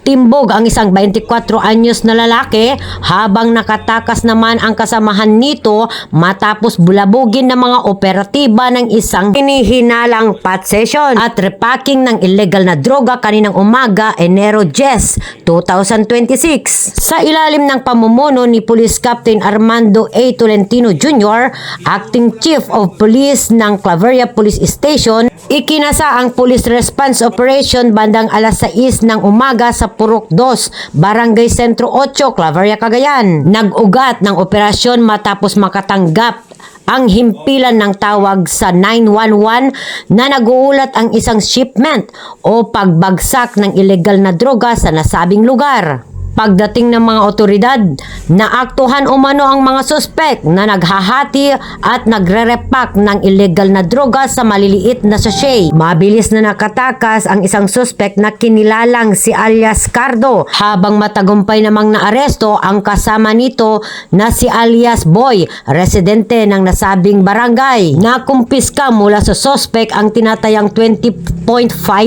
Natimbog ang isang 24 anyos na lalaki habang nakatakas naman ang kasamahan nito matapos bulabugin ng mga operatiba ng isang hinihinalang pot session at repacking ng illegal na droga kaninang umaga, Enero 10, 2026. Sa ilalim ng pamumuno ni Police Captain Armando A. Tolentino Jr., Acting Chief of Police ng Claveria Police Station, ikinasa ang police response operation bandang alas 6 ng umaga sa Purok 2, Barangay Sentro 8, Claveria, Cagayan. Nag-ugat ng operasyon matapos makatanggap ang himpilan ng tawag sa 911 na naguulat ang isang shipment o pagbagsak ng illegal na droga sa nasabing lugar. Pagdating ng mga otoridad, naaktuhan umano ang mga suspek na naghahati at nagre-repack ng illegal na droga sa maliliit na sachet. Mabilis na nakatakas ang isang suspek na kinilalang si alias Cardo, habang matagumpay namang naaresto ang kasama nito na si alias Boy, residente ng nasabing barangay. Nakumpiska mula sa suspek ang tinatayang 20.5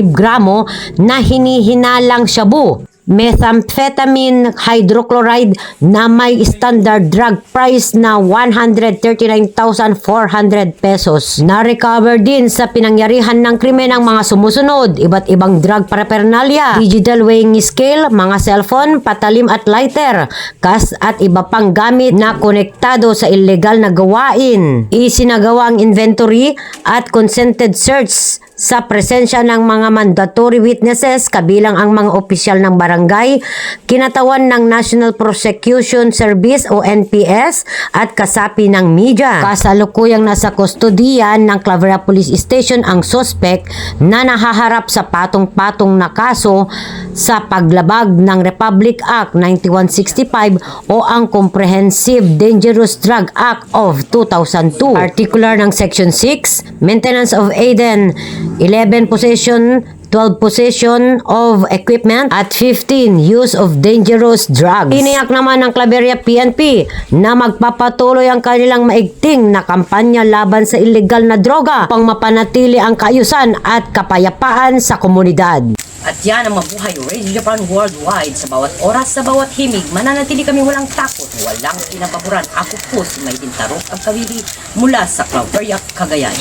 gramo na hinihinalang shabu, methamphetamine hydrochloride na may standard drug price na 139,400 pesos. Na-recover din sa pinangyarihan ng krimen ng mga sumusunod: iba't ibang drug paraphernalia, digital weighing scale, mga cellphone, patalim at lighter, gas at iba pang gamit na konektado sa illegal na gawain. Isinagawa ang inventory at consented search sa presensya ng mga mandatory witnesses kabilang ang mga opisyal ng barangay, kinatawan ng National Prosecution Service o NPS at kasapi ng media. Kasalukuyang nasa kustodiyan ng Claveria Police Station ang suspect na nahaharap sa patong-patong na kaso sa paglabag ng Republic Act 9165 o ang Comprehensive Dangerous Drug Act of 2002. Particular ng Section 6, Maintenance of Aiden, 11 possession, 12 possession of equipment at 15 use of dangerous drugs. Tiniyak naman ng Claveria PNP na magpapatuloy ang kanilang maigting na kampanya laban sa illegal na droga upang mapanatili ang kaayusan at kapayapaan sa komunidad. At yan ang Mabuhay Radio Japan Worldwide. Sa bawat oras, sa bawat himig, mananatili kami walang takot, walang kinababuran. Ako po si Maylin Tarok, ang kawili mula sa Claveria, Cagayan.